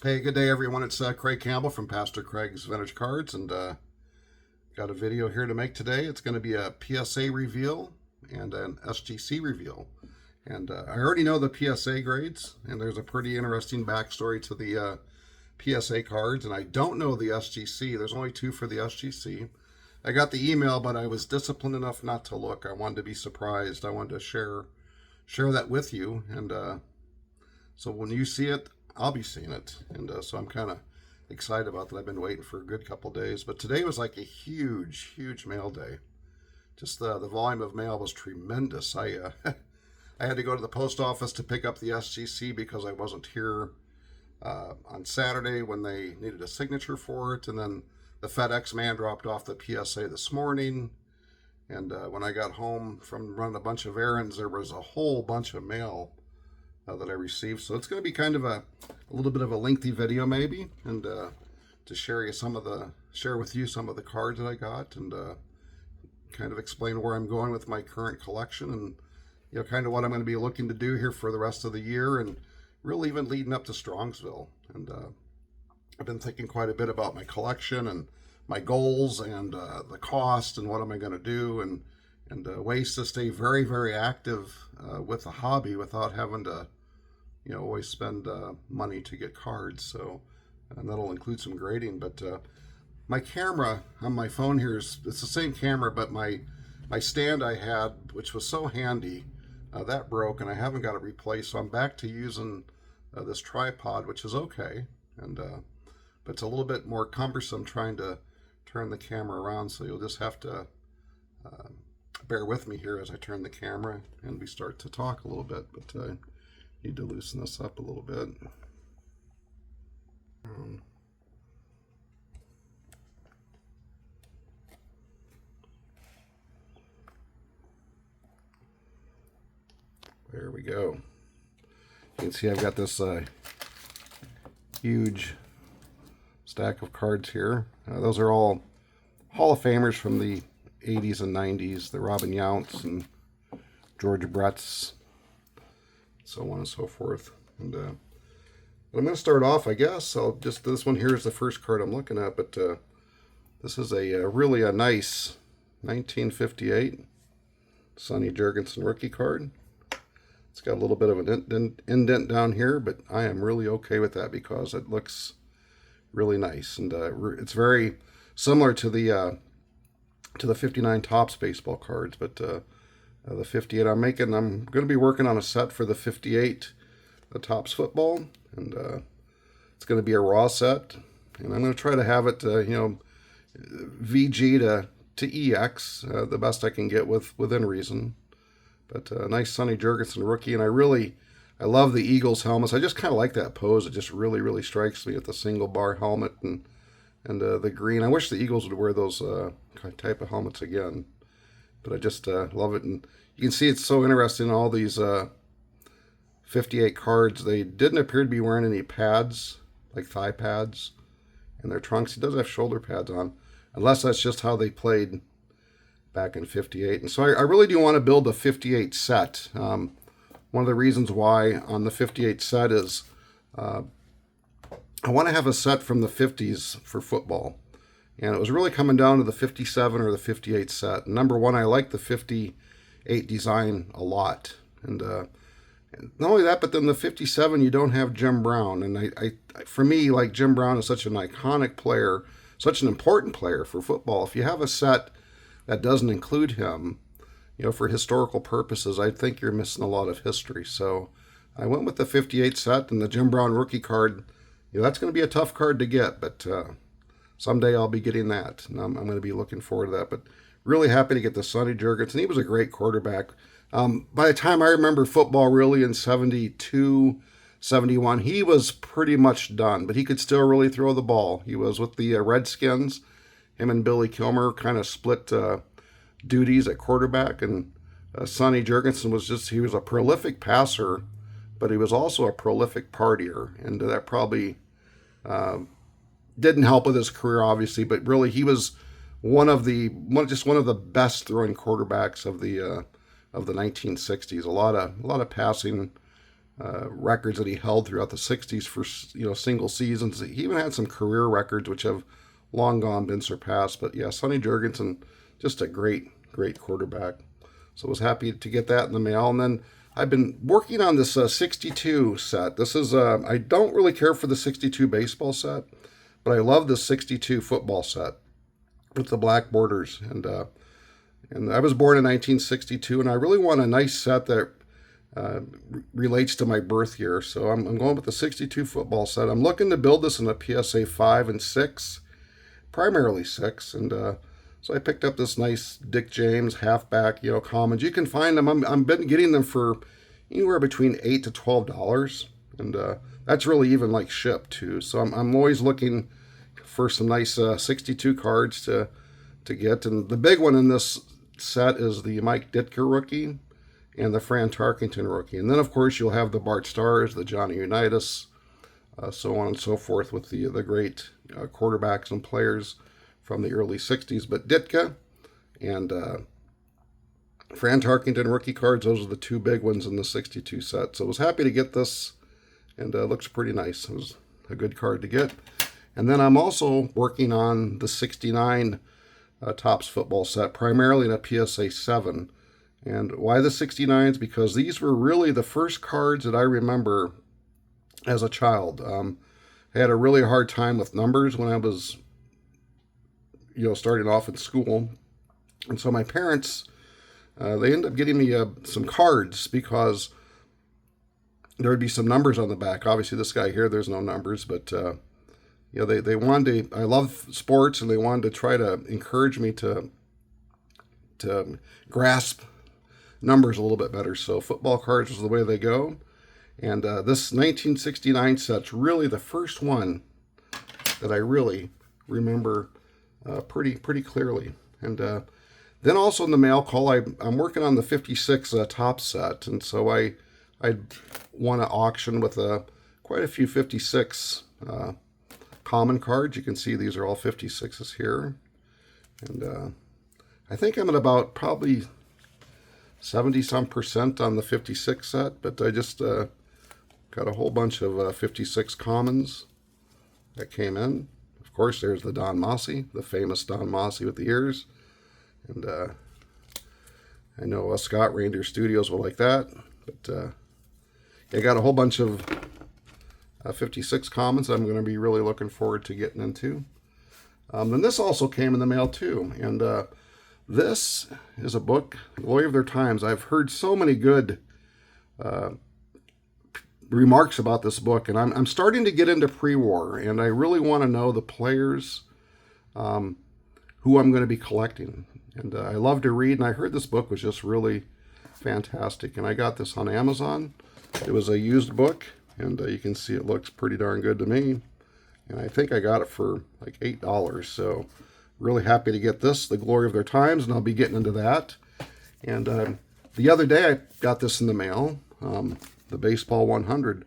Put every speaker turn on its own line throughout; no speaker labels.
Hey, good day, everyone. It's Craig Campbell from Pastor Craig's Vintage Cards, and got a video here to make today. It's going to be a PSA reveal and an SGC reveal. And I already know the PSA grades, and there's a pretty interesting backstory to the PSA cards, and I don't know the SGC. There's only two for the SGC. I got the email, but I was disciplined enough not to look. I wanted to be surprised. I wanted to share that with you, and so when you see it, I'll be seeing it, and so I'm kind of excited about that. I've been waiting for a good couple days, but today was like a huge mail day. Just the volume of mail was tremendous. I had to go to the post office to pick up the SGC because I wasn't here on Saturday when they needed a signature for it, and then the FedEx man dropped off the PSA this morning. And when I got home from running a bunch of errands, there was a whole bunch of mail that I received. So it's going to be kind of a little bit of a lengthy video maybe, and to share with you some of the cards that I got, and kind of explain where I'm going with my current collection, and kind of what I'm going to be looking to do here for the rest of the year, and really even leading up to Strongsville. And I've been thinking quite a bit about my collection and my goals, and the cost, and what am I going to do, and ways to stay very active with the hobby without having to always spend money to get cards. So and that'll include some grading. But my camera on my phone here it's the same camera, but my stand I had, which was so handy, that broke, and I haven't got it replaced. So I'm back to using this tripod, which is okay, and but it's a little bit more cumbersome trying to turn the camera around. So you'll just have to bear with me here as I turn the camera and we start to talk a little bit. But I need to loosen this up a little bit. There we go. You can see I've got this huge stack of cards here. Those are all Hall of Famers from the 80s and 90s, the Robin Younts and George Brett's, so on and so forth. And I'm going to start off, I guess. This one here is the first card I'm looking at, but this is really a nice 1958 Sonny Jurgensen rookie card. It's got a little bit of an indent down here, but I am really okay with that because it looks really nice, and it's very similar to the 59 Topps baseball cards. But the 58 I'm going to be working on a set for the 58 the Topps football, and it's going to be a raw set, and I'm going to try to have it VG to EX the best I can get within reason. But nice Sonny Jurgensen rookie, and I love the Eagles helmets. I just kind of like that pose. It just really strikes me with the single bar helmet and the green. I wish the Eagles would wear those type of helmets again. But I just love it. And you can see it's so interesting in all these 58 cards. They didn't appear to be wearing any pads, like thigh pads, in their trunks. He does have shoulder pads on, unless that's just how they played back in 58. And so I really do want to build a 58 set. One of the reasons why on the 58 set is I want to have a set from the 50s for football. And it was really coming down to the 57 or the 58 set. And number one, I like the 58 design a lot. And not only that, but then the 57, you don't have Jim Brown. And for me, like, Jim Brown is such an iconic player, such an important player for football. If you have a set that doesn't include him, for historical purposes, I think you're missing a lot of history. So I went with the 58 set, and the Jim Brown rookie card. That's going to be a tough card to get, but someday I'll be getting that, and I'm going to be looking forward to that. But really happy to get the Sonny Jurgensen. He was a great quarterback. By the time I remember football really in 72, 71, he was pretty much done, but he could still really throw the ball. He was with the Redskins. Him and Billy Kilmer kind of split duties at quarterback, and Sonny Jurgensen he was a prolific passer, but he was also a prolific partier, and that probably didn't help with his career, obviously. But really, he was one of the best throwing quarterbacks of the 1960s. A lot of passing, records that he held throughout the 60s for, single seasons. He even had some career records which have long gone been surpassed. But yeah, Sonny Jurgensen, just a great quarterback. So I was happy to get that in the mail. And then I've been working on this 62 set. This is, I don't really care for the 62 baseball set, but I love the 62 football set with the black borders. And I was born in 1962, and I really want a nice set that relates to my birth year. So I'm going with the 62 football set. I'm looking to build this in a PSA 5 and 6, primarily 6. And so I picked up this nice Dick James halfback, commons. You can find them. I'm been getting them for anywhere between $8 to $12, and that's really even like shipped too. So I'm always looking for some nice 62 cards to get. And the big one in this set is the Mike Ditka rookie and the Fran Tarkenton rookie. And then, of course, you'll have the Bart Starrs, the Johnny Unitas, so on and so forth with the great quarterbacks and players from the early 60s. But Ditka and Fran Tarkenton rookie cards, those are the two big ones in the 62 set. So I was happy to get this, and it looks pretty nice. It was a good card to get. And then I'm also working on the 69 Topps football set, primarily in a PSA 7. And why the 69s? Because these were really the first cards that I remember as a child. I had a really hard time with numbers when I was, starting off in school. And so my parents, they ended up getting me some cards because there would be some numbers on the back. Obviously, this guy here, there's no numbers, but they wanted to. I love sports, and they wanted to try to encourage me to grasp numbers a little bit better. So football cards was the way they go. And this 1969 set's really the first one that I really remember pretty clearly. And then also in the mail call, I'm working on the 56 Topps set, and so I won an auction with quite a few 56 common cards. You can see these are all 56s here, and I think I'm at about probably 70-some% on the 56 set, but I just got a whole bunch of 56 commons that came in. Of course, there's the Don Mossy, the famous Don Mossy with the ears. And I know Scott Reindeer Studios will like that. But I got a whole bunch of 56 commons I'm going to be really looking forward to getting into. Then this also came in the mail too. And this is a book, Glory of Their Times. I've heard so many good remarks about this book, and I'm starting to get into pre-war, and I really want to know the players who I'm going to be collecting. And I love to read, and I heard this book was just really fantastic. And I got this on Amazon. It was a used book, and you can see it looks pretty darn good to me. And I think I got it for like $8. So really happy to get this, The Glory of Their Times, and I'll be getting into that. And the other day I got this in the mail, the Baseball 100,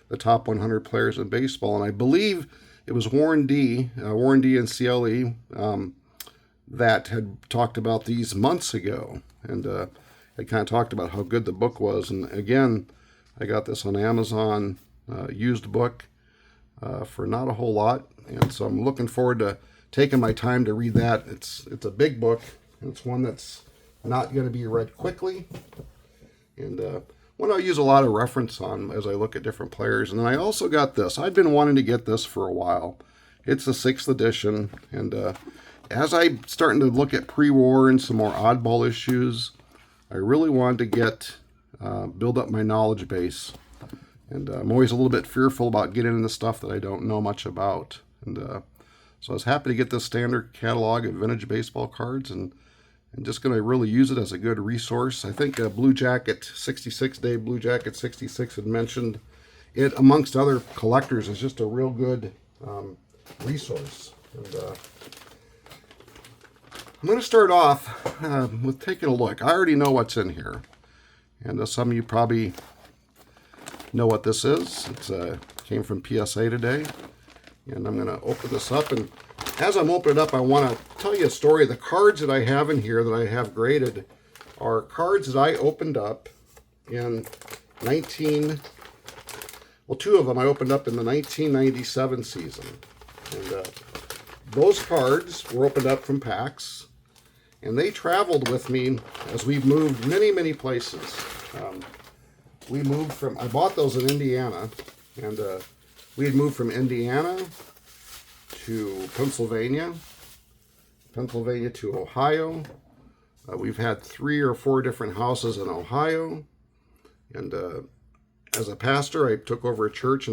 the top 100 players in baseball. And I believe it was Warren D and CLE that had talked about these months ago. And I kind of talked about how good the book was. And again, I got this on Amazon, used book for not a whole lot. And so I'm looking forward to taking my time to read that. It's a big book, and it's one that's not going to be read quickly. And one I'll use a lot of reference on as I look at different players. And then I also got this. I've been wanting to get this for a while. It's the 6th edition. And as I'm starting to look at pre-war and some more oddball issues, I really wanted to get build up my knowledge base. And I'm always a little bit fearful about getting into stuff that I don't know much about. And so I was happy to get this standard catalog of vintage baseball cards, and just going to really use it as a good resource. I think Blue Jacket 66, Dave Blue Jacket 66 had mentioned it, amongst other collectors, is just a real good resource. And I'm going to start off with taking a look. I already know what's in here, and some of you probably know what this is. It came from PSA today, and I'm going to open this up. And as I'm opening it up, I want to tell you a story. The cards that I have in here that I have graded are cards that I opened up in 19 Well, two of them I opened up in the 1997 season. And those cards were opened up from packs. And they traveled with me as we've moved many, many places. We moved from, I bought those in Indiana. And we had moved from Indiana to Pennsylvania to Ohio. We've had 3 or 4 different houses in Ohio. And as a pastor, I took over a church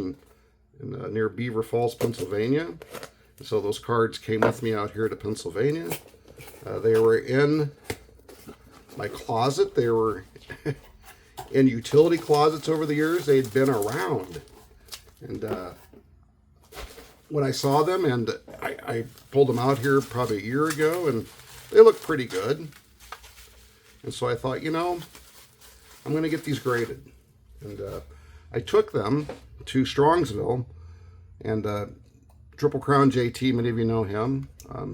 near Beaver Falls, Pennsylvania. And so those cards came with me out here to Pennsylvania. They were in my closet. They were in utility closets over the years. They'd been around. And when I saw them, and I pulled them out here probably a year ago, and they look pretty good. And so I thought, you know, I'm going to get these graded. And I took them to Strongsville, and Triple Crown JT, many of you know him,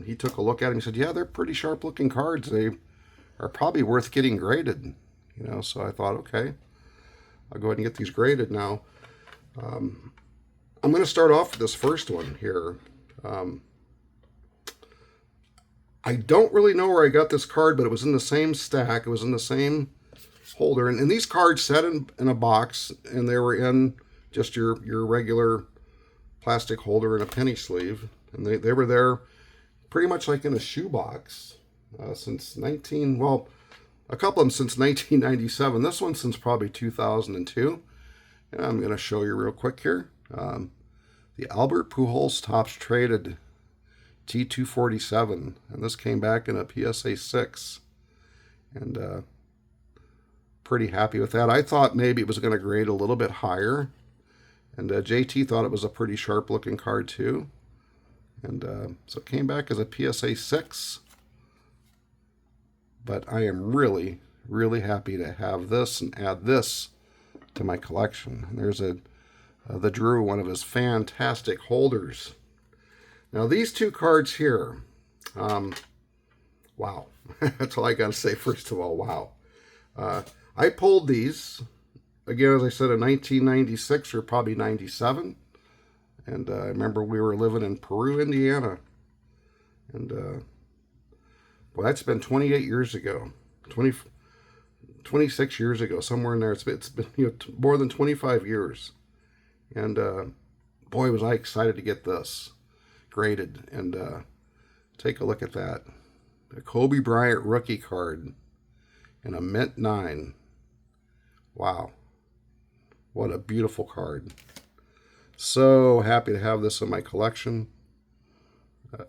he took a look at them and said, yeah, they're pretty sharp looking cards. They are probably worth getting graded. You know, so I thought, okay, I'll go ahead and get these graded now. I'm going to start off with this first one here. I don't really know where I got this card, but it was in the same stack. It was in the same holder. And these cards sat in a box, and they were in just your regular plastic holder and a penny sleeve. And they were there pretty much like in a shoebox since a couple of them since 1997. This one since probably 2002. And I'm going to show you real quick here. The Albert Pujols Topps Traded T247, and this came back in a PSA 6, and pretty happy with that. I thought maybe it was going to grade a little bit higher, and JT thought it was a pretty sharp looking card too, and so it came back as a PSA 6, but I am really, really happy to have this and add this to my collection. And there's the Drew, one of his fantastic holders. Now these two cards here, wow, that's all I got to say. First of all, wow. I pulled these, again, as I said, in 1996 or probably 97. And I remember we were living in Peru, Indiana. And, well, that's been 28 years ago, 26 years ago, somewhere in there. It's been more than 25 years. And boy, was I excited to get this graded. And take a look at that. A Kobe Bryant rookie card in a mint 9. Wow. What a beautiful card. So happy to have this in my collection.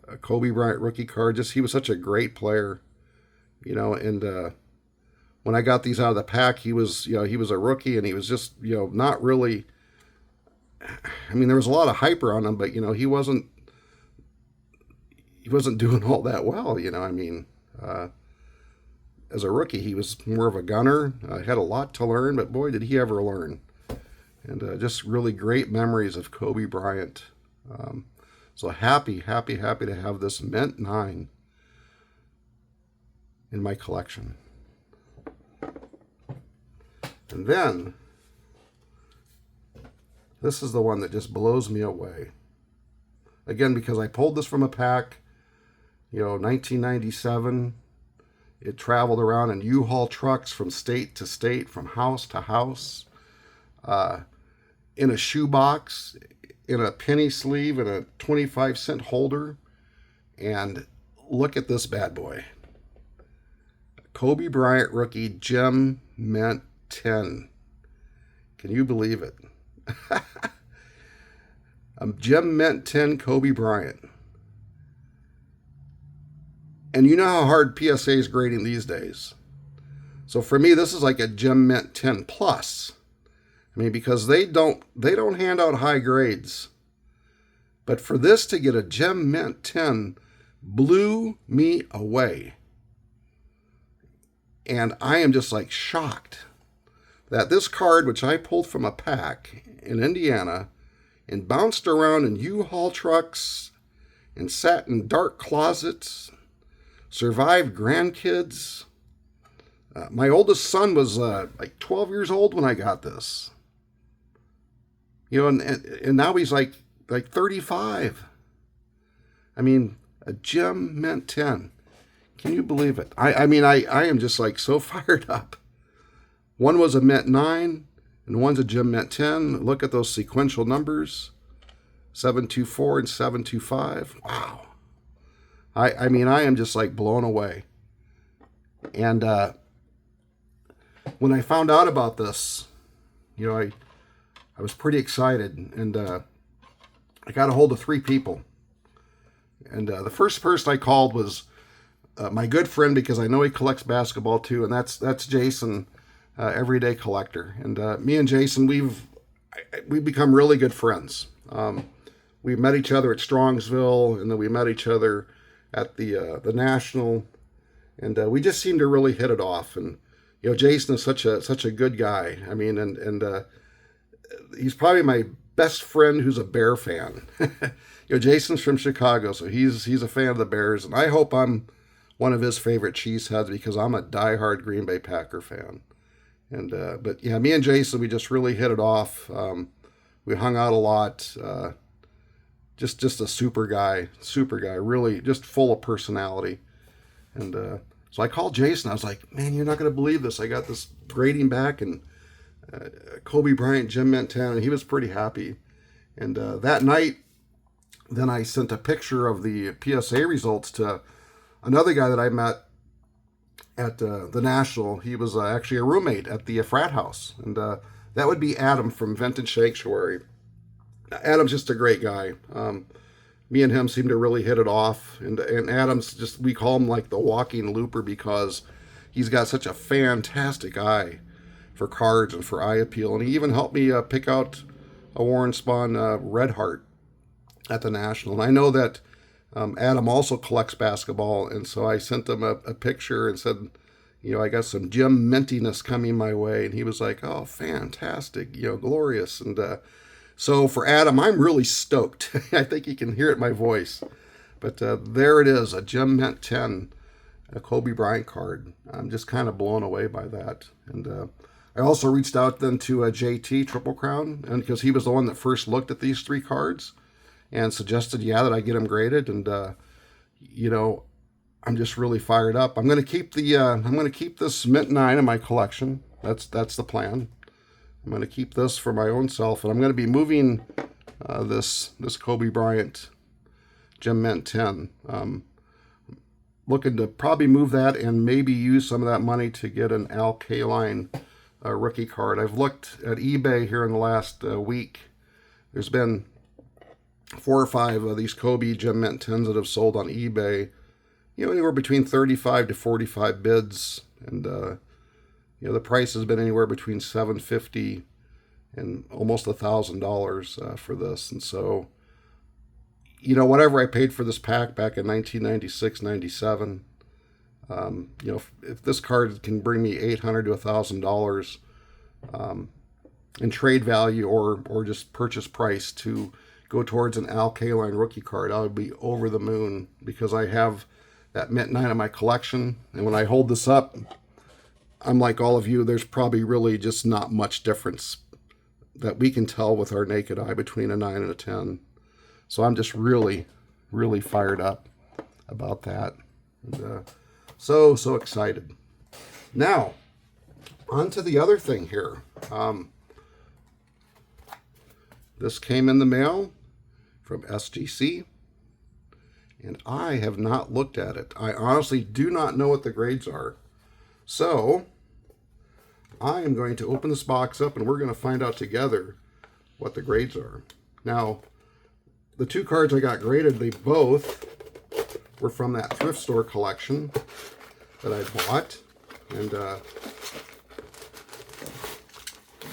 A Kobe Bryant rookie card. Just, he was such a great player. You know, and when I got these out of the pack, he was a rookie, and he was just, not really, I mean, there was a lot of hype around him, but, he wasn't doing all that well, I mean, as a rookie, he was more of a gunner, had a lot to learn, but boy, did he ever learn. And just really great memories of Kobe Bryant. So happy to have this mint 9 in my collection. And then, this is the one that just blows me away. Again, because I pulled this from a pack, 1997. It traveled around in U-Haul trucks from state to state, from house to house, in a shoebox, in a penny sleeve, in a 25-cent holder. And look at this bad boy. Kobe Bryant rookie Gem Mint 10. Can you believe it? Gem Mint 10 Kobe Bryant. And you know how hard PSA is grading these days. So for me, this is like a Gem Mint 10 plus. I mean, because they don't hand out high grades. But for this to get a Gem Mint 10 blew me away. And I am just like shocked that this card, which I pulled from a pack in Indiana and bounced around in U-Haul trucks and sat in dark closets, survived grandkids. My oldest son was like 12 years old when I got this. You know, and now he's like 35. I mean, a gem mint 10. Can you believe it? I mean, I am just like so fired up. One was a mint 9, and one's a gem mint 10. Look at those sequential numbers. 724 and 725. Wow. I mean, I am just like blown away. And when I found out about this, you know, I was pretty excited, and I got a hold of 3 people. And the first person I called was my good friend, because I know he collects basketball too, and that's Jason, Everyday Collector. And me and Jason, we've become really good friends. We met each other at Strongsville, and then we met each other at the National, and we just seemed to really hit it off. And you know, Jason is such a good guy. I mean, and he's probably my best friend who's a Bear fan. You know, Jason's from Chicago, so he's a fan of the Bears, and I hope I'm one of his favorite cheeseheads, because I'm a diehard Green Bay Packer fan. And but yeah, me and Jason, we just really hit it off. We hung out a lot. Just a super guy, really just full of personality. And so I called Jason. I was like, man, you're not going to believe this. I got this grading back, and Kobe Bryant Gem Mint 10, and he was pretty happy. And that night, then I sent a picture of the PSA results to another guy that I met at the National. He was actually a roommate at the frat house, and that would be Adam from Vintage Sanctuary. Adam's just a great guy. Me and him seem to really hit it off, and Adam's just, we call him like the walking looper, because he's got such a fantastic eye for cards and for eye appeal. And he even helped me pick out a Warren Spahn Red Heart at the National. And I know that Adam also collects basketball, and so I sent him a picture and said, you know, I got some gem mintiness coming my way, and he was like, oh, fantastic, you know, glorious. And so for Adam, I'm really stoked. I think you can hear it in my voice. But there it is, a Gem Mint 10, a Kobe Bryant card. I'm just kind of blown away by that. And I also reached out then to JT Triple Crown, and because he was the one that first looked at these 3 cards and suggested, yeah, that I get them graded. And you know, I'm just really fired up. I'm going to keep this Mint 9 in my collection. That's the plan. I'm going to keep this for my own self, and I'm going to be moving this Kobe Bryant Gem Mint 10. Looking to probably move that and maybe use some of that money to get an Al Kaline rookie card. I've looked at eBay here in the last week. There's been 4 or 5 of these Kobe Gem Mint 10s that have sold on eBay. You know, anywhere between 35 to 45 bids, and you know, the price has been anywhere between $750 and almost $1,000 for this. And so, you know, whatever I paid for this pack back in 1996, 97, you know, if this card can bring me $800 to $1,000 in trade value or just purchase price to go towards an Al Kaline rookie card, I would be over the moon, because I have that Mint 9 in my collection. And when I hold this up, I'm like all of you, there's probably really just not much difference that we can tell with our naked eye between a 9 and a 10. So I'm just really, really fired up about that. And, so excited. Now, on to the other thing here. This came in the mail from SGC, and I have not looked at it. I honestly do not know what the grades are. So I am going to open this box up, and we're going to find out together what the grades are. Now, the 2 cards I got graded, they both were from that thrift store collection that I bought. And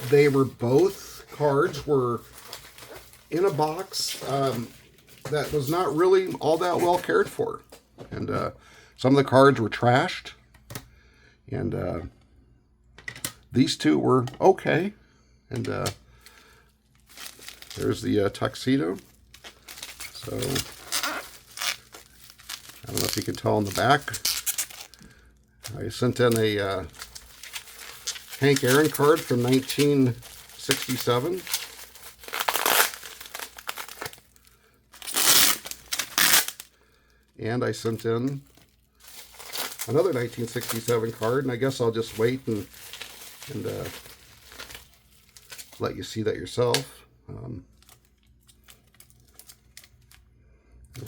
they were both cards were in a box that was not really all that well cared for. And some of the cards were trashed. And these 2 were okay. And there's the tuxedo. So I don't know if you can tell on the back. I sent in a Hank Aaron card from 1967. And I sent in another 1967 card, and I guess I'll just wait and let you see that yourself. There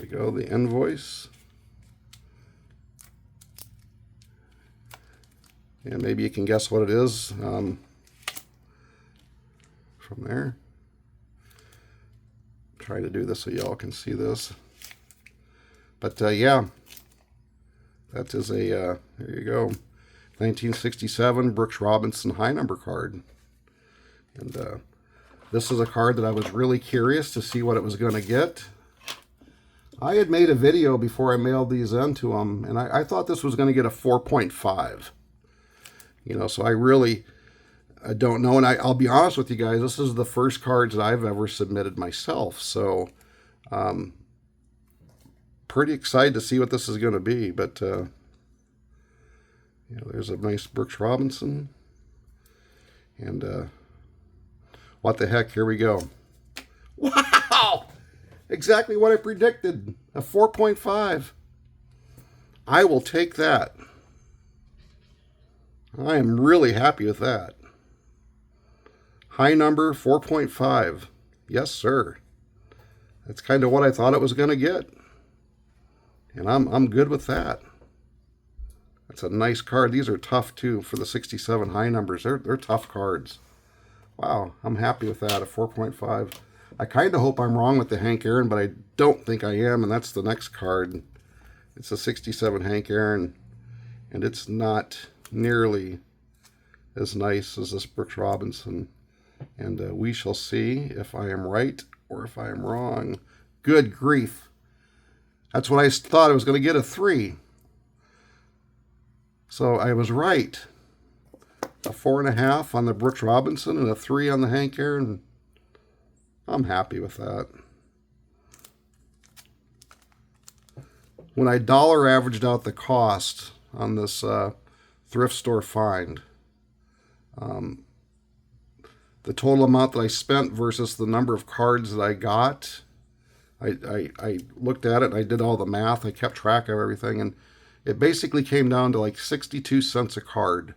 we go, the invoice. And maybe you can guess what it is from there. Try to do this so y'all can see this. But yeah, that is a, there you go, 1967 Brooks Robinson high number card. And this is a card that I was really curious to see what it was going to get. I had made a video before I mailed these in to them, and I thought this was going to get a 4.5. You know, so I really don't know. And I'll be honest with you guys, this is the first cards that I've ever submitted myself. So, pretty excited to see what this is going to be. But, you know, there's a nice Brooks Robinson. And, what the heck, here we go. Wow! Exactly what I predicted, a 4.5. I will take that. I am really happy with that. High number, 4.5. Yes, sir. That's kind of what I thought it was going to get. And I'm good with that. That's a nice card. These are tough, too, for the 67 high numbers. They're tough cards. Wow, I'm happy with that, a 4.5. I kind of hope I'm wrong with the Hank Aaron, but I don't think I am, and that's the next card. It's a 67 Hank Aaron, and it's not nearly as nice as this Brooks Robinson. And we shall see if I am right or if I am wrong. Good grief. That's what I thought. I was going to get a 3. So I was right. A 4.5 on the Brooks Robinson and a 3 on the Hank Aaron. I'm happy with that. When I dollar averaged out the cost on this thrift store find, the total amount that I spent versus the number of cards that I got, I looked at it and I did all the math. I kept track of everything, and it basically came down to like 62 cents a card.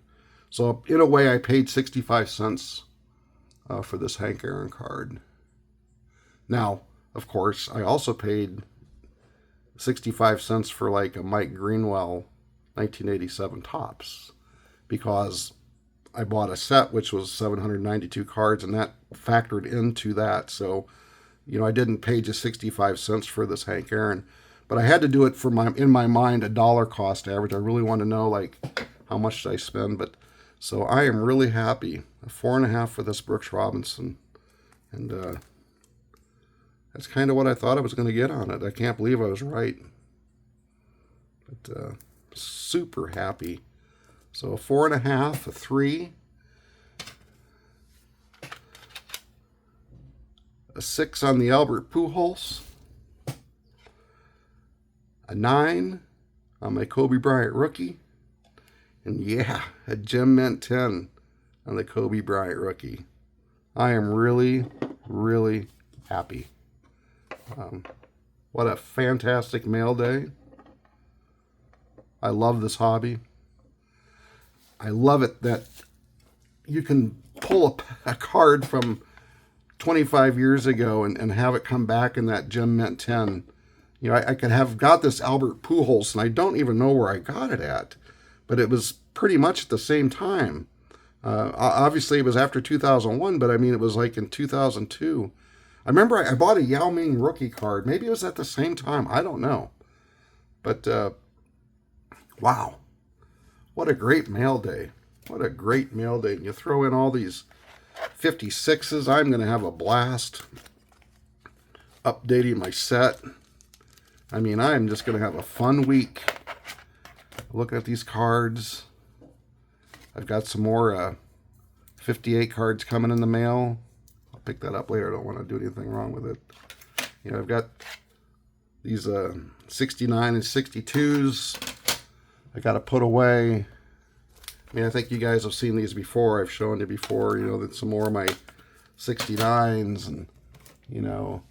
So in a way, I paid 65 cents for this Hank Aaron card. Now, of course, I also paid 65 cents for like a Mike Greenwell 1987 Topps, because I bought a set which was 792 cards, and that factored into that. So, you know, I didn't pay just 65 cents for this Hank Aaron, but I had to do it for in my mind, a dollar cost average. I really want to know, like, how much did I spend? But so I am really happy. A 4.5 for this Brooks Robinson, and that's kind of what I thought I was going to get on it. I can't believe I was right. But super happy. So a 4.5, a 3, a 6 on the Albert Pujols, a 9 on my Kobe Bryant rookie, and yeah, a Gem Mint 10 on the Kobe Bryant rookie. I am really, really happy. What a fantastic mail day. I love this hobby. I love it that you can pull a card from 25 years ago and have it come back in that Gem Mint 10. You know, I could have got this Albert Pujols, and I don't even know where I got it at, but it was pretty much at the same time. Obviously, it was after 2001, but I mean, it was like in 2002. I remember I bought a Yao Ming rookie card. Maybe it was at the same time. I don't know. But, wow. What a great mail day. What a great mail day. And you throw in all these 56s. I'm going to have a blast updating my set. I mean, I'm just going to have a fun week looking at these cards. I've got some more 58 cards coming in the mail. I'll pick that up later. I don't want to do anything wrong with it. You know, I've got these 69 and 62s I got to put away. I mean, I think you guys have seen these before. I've shown you before, you know, that some more of my 69s and, you know,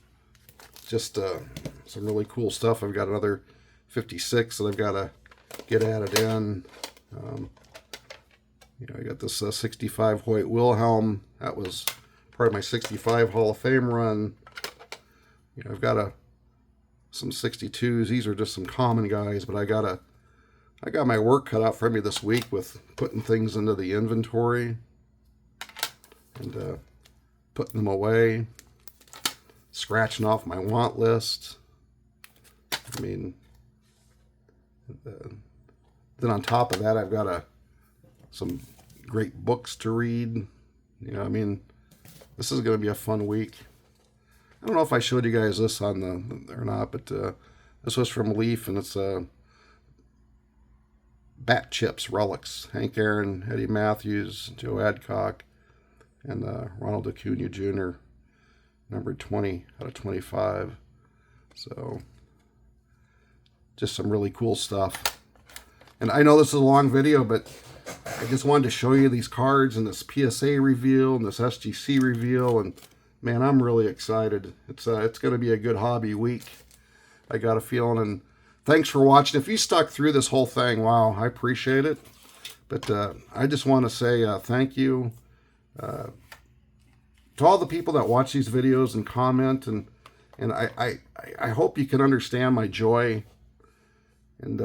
just some really cool stuff. I've got another 56 that I've got to get added in. I got this 65 Hoyt Wilhelm. That was part of my 65 Hall of Fame run. I've got some 62s. These are just some common guys, but I got my work cut out for me this week with putting things into the inventory and putting them away, scratching off my want list. I mean, then on top of that, I've got some great books to read. I mean, this is going to be a fun week. I don't know if I showed you guys this on the or not, but this was from Leaf, and it's Bat Chips Relics. Hank Aaron, Eddie Matthews, Joe Adcock, and Ronald Acuna Jr. Number 20 out of 25. So, just some really cool stuff. And I know this is a long video, but I just wanted to show you these cards and this PSA reveal and this SGC reveal, and man, I'm really excited. It's going to be a good hobby week, I got a feeling. And thanks for watching. If you stuck through this whole thing, wow, I appreciate it. But I just want to say thank you to all the people that watch these videos and comment, and I hope you can understand my joy and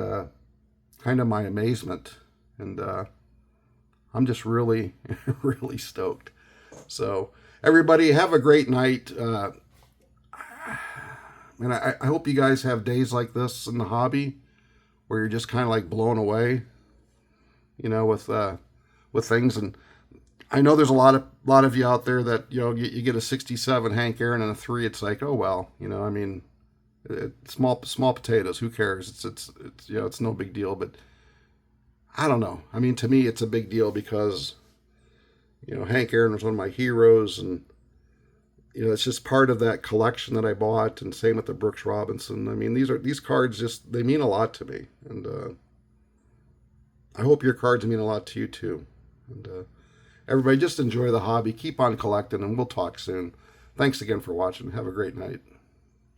kind of my amazement. And I'm just really, really stoked. So everybody, have a great night. And I hope you guys have days like this in the hobby where you're just kind of like blown away, with things. And I know there's a lot of you out there that, you get a 67 Hank Aaron and a 3. It's like, oh, well, I mean, small potatoes. Who cares? It's no big deal. But I don't know. I mean, to me, it's a big deal because, Hank Aaron was one of my heroes, and it's just part of that collection that I bought. And same with the Brooks Robinson. I mean, these cards they mean a lot to me, and I hope your cards mean a lot to you too. And everybody, just enjoy the hobby, keep on collecting, and we'll talk soon. Thanks again for watching. Have a great night.